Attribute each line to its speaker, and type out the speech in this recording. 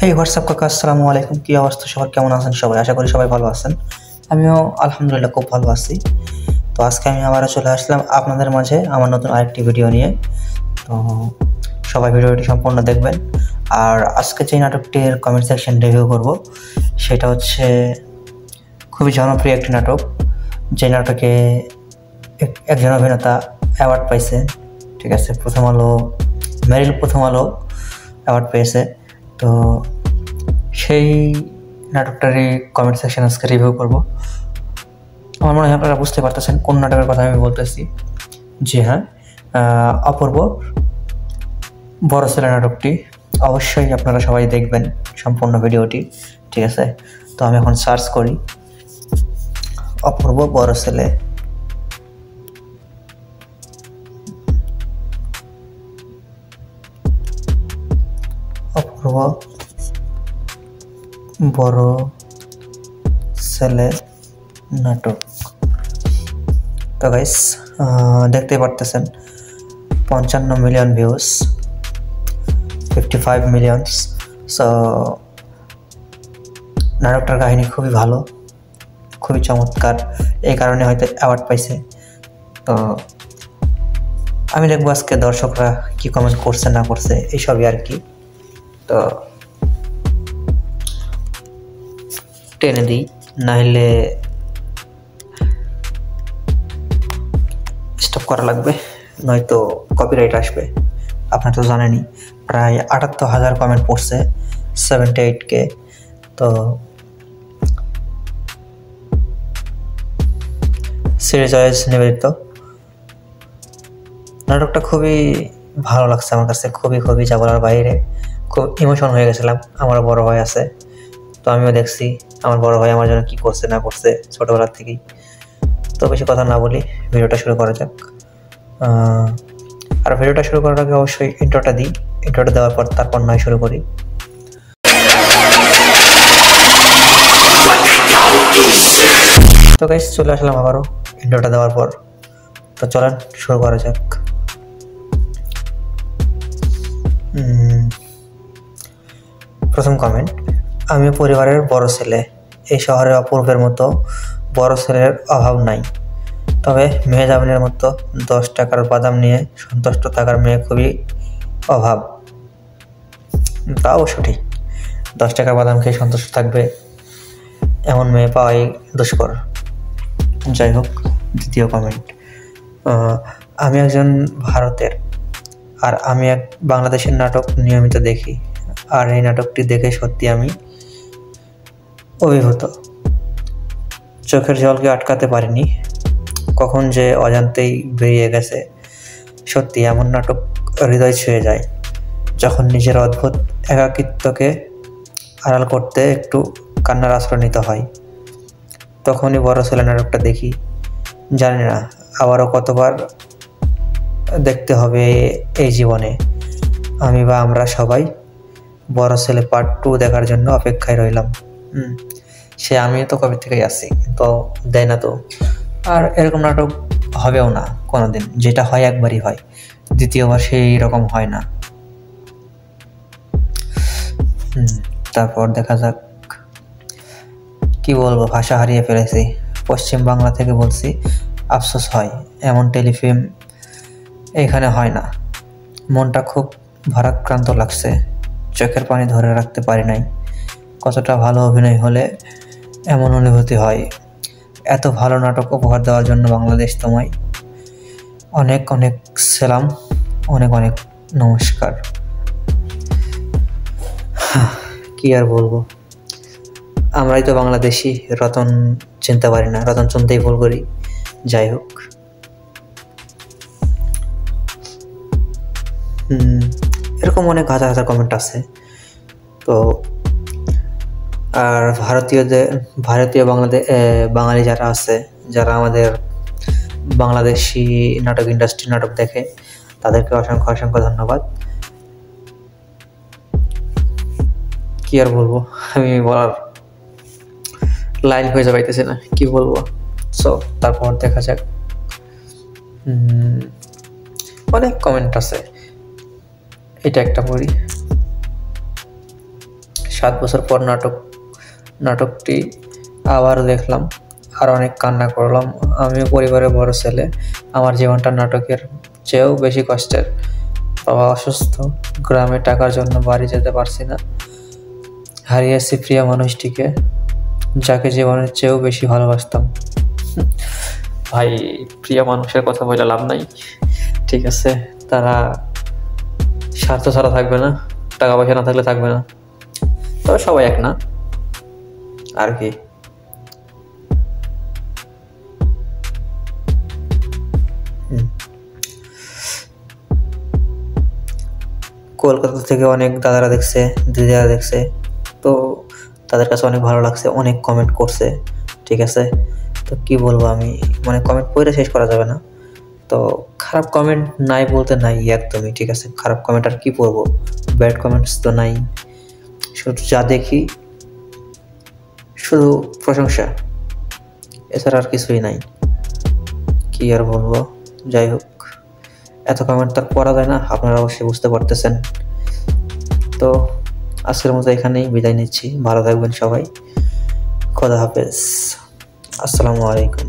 Speaker 1: এই হোয়াটসঅ্যাপ কাকা, আসসালামু আলাইকুম। কি অবস্থা সবার, কেমন আছেন সবাই? আশা করি সবাই ভালো আছেন। আমিও আলহামদুলিল্লাহ খুব ভালো আছি। তো আজকে আমি আবারও চলে আসলাম আপনাদের মাঝে আমার নতুন আরেকটি ভিডিও নিয়ে। তো সবাই ভিডিওটি সম্পূর্ণ দেখবেন। আর আজকে যে নাটকটির কমেন্ট সেকশন রিভিউ করব সেটা হচ্ছে খুবই জনপ্রিয় একটি নাটক, যে নাটকে একজন অভিনেতা অ্যাওয়ার্ড পাইছে। ঠিক আছে, মেরিল প্রথম আলো অ্যাওয়ার্ড পেয়েছে। তো সেই নাটকটারই কমেন্ট সেকশন আজকে রিভিউ করব। আমার মনে হয় আপনারা বুঝতে পারতেছেন কোন নাটকের কথা আমি বলতেছি। জি হ্যাঁ, অপূর্ব বড় ছেলে নাটকটি। অবশ্যই আপনারা সবাই দেখবেন সম্পূর্ণ ভিডিওটি। ঠিক আছে, তো আমি এখন সার্চ করি অপূর্ব বড় ছেলে। অপূর্ব বড় ছেলে নাটক। তো গাইস, দেখতেই পারতেছেন 55 মিলিয়ন ভিউজ, 55 মিলিয়নস। সো নাটকটার কাহিনী খুবই ভালো, খুবই চমৎকার, এই কারণে হয়তো অ্যাওয়ার্ড পাইছে। তো আমি দেখবো আজকে দর্শকরা কি কমেন্ট করছে না করছে, এইসবই আর কি। তো টেনে দিই, নাহলে স্টপ করা লাগবে, নয়তো কপিরাইট আসবে। আপনারা তো জানেনই, প্রায় 78,000 কমেন্ট পড়ছে, 78K। তো সিরিজ ওয়াইজ নিবেদিত নাটকটা খুবই ভালো লাগছে আমার কাছে, খুবই যা বলার বাইরে। খুব ইমোশন হয়ে গেছিলাম। আমার বড় ভাই আছে, তো আমিও দেখছি আমার বড় ভাই আমার জন্য কি করছে না করছে ছোটবেলার থেকেই। তো বেশি কথা না বলি, ভিডিওটা শুরু করা যাক। আর ভিডিওটা শুরু করার আগে অবশ্যই ইন্ট্রোটা দিই। ইন্ট্রোটা দেওয়ার পর তারপর নয় শুরু করি। তো গাইস, চলে আসলাম আবারও ইন্ট্রোটা দেওয়ার পর। তো চলেন শুরু করা যাক। প্রথম কমেন্ট, আমি পরিবারের বড় ছেলে। এই শহরে অপূর্বের মতো বড় ছেলের অভাব নাই, তবে মেহজাবিনের মতো 10 টাকার বাদাম নিয়ে সন্তুষ্ট থাকার মেয়ে খুবই অভাব। তা অবশ্য ঠিক, 10 টাকার বাদাম খেয়ে সন্তুষ্ট থাকবে এমন মেয়ে পাওয়াই দুষ্কর। যাই হোক, দ্বিতীয় কমেন্ট, আমি একজন ভারতের, আর আমি এক বাংলাদেশের নাটক নিয়মিত দেখি, আর এই নাটকটি দেখে সত্যি আমি অভিভূত। চোখের জলকে আটকাতে পারিনি, কখন যে অজান্তেই বেরিয়ে গেছে। সত্যি এমন নাটক হৃদয় ছুঁয়ে যায়, যখন নিজের অদ্ভুত একাকিত্বকে আড়াল করতে একটু কান্নার আশ্রয় নিতে হয়। তখনই বড় ছেলে নাটকটা দেখি। জানি না আবারও কতবার দেখতে হবে এই জীবনে। আমি বা আমরা সবাই বড় ছেলে পার্ট 2 দেখার জন্য অপেক্ষায় রইলাম। আমিও তো কবে থেকেই আসি, তো দেয় না তো। আর এরকম নাটক হবেও না কোনোদিন, যেটা হয় একবারই হয়, দ্বিতীয়বার সেই রকম হয় না। তারপর দেখা যাক, কি বলবো, ভাষা হারিয়ে ফেলেছি। পশ্চিম বাংলা থেকে বলছি, আফসোস হয় এমন টেলিফিল্ম এখানে হয় না। মনটা খুব ভারাক্রান্ত লাগছে, চোখের পানি ধরে রাখতে পারি নাই। কতটা ভালো অভিনয় হলে এমন অনুভূতি হয়। এত ভালো নাটক উপহার দেওয়ার জন্য বাংলাদেশ তোমায় অনেক সালাম, অনেক নমস্কার। কি আর বলবো, আমরাই তো বাংলাদেশি, রতন চিনতে পারি না, রতন চিনতেই ভুল করি। যাই হোক, এরকম অনেক হাজার কমেন্ট আছে। তো আর ভারতীয় বাঙালি যারা আছে, যারা আমাদের বাংলাদেশি নাটক ইন্ডাস্ট্রি নাটক দেখে, তাদেরকে অসংখ্য ধন্যবাদ। কি আর বলবো, আমি বলার লাইন হয়ে যাইতেছে না, কি বলবো। সো তারপর দেখা যাক, অনেক কমেন্ট আছে, এটা একটা পড়ি। 7 বছর পর নাটকটি আবার দেখলাম আর অনেক কান্না করলাম। আমিও পরিবারের বড় ছেলে, আমার জীবনটা নাটকের চেয়েও বেশি কষ্টের। বাবা অসুস্থ, গ্রামে টাকার জন্য বাড়ি যেতে পারছি না, হারিয়েছি প্রিয় মানুষটিকে যাকে জীবনের চেয়েও বেশি ভালোবাসতাম। ভাই, প্রিয় মানুষের কথা বলে লাভ নাই, ঠিক আছে? তারা স্বার্থ ছাড়া থাকবে না, টাকা পয়সা না থাকলে থাকবে না, তবে সবাই এক না আর কি। কলকাতা থেকে অনেক দাদারা দেখছে, দিদিরা দেখছে, তো তাদের কাছে অনেক ভালো লাগছে, অনেক কমেন্ট করছে, ঠিক আছে? তো কি বলবো আমি, মানে কমেন্ট পড়ে শেষ করা যাবে না। তো খারাপ কমেন্ট নাই বলতে নাই একদমই, ঠিক আছে? খারাপ কমেন্ট আর কি পড়বো, ব্যাড কমেন্টস তো নাই, শুধু যা দেখি শুধু প্রশংসা, এছাড়া আর কিছুই নাই। কি আর বলবো, যাই হোক, এত কমেন্ট তার পড়া যায় না, আপনারা অবশ্যই বুঝতে পারতেছেন। তো আজকের মতো এখানেই বিদায় নিচ্ছি, ভালো থাকবেন সবাই, খোদা হাফেজ, আসসালামু আলাইকুম।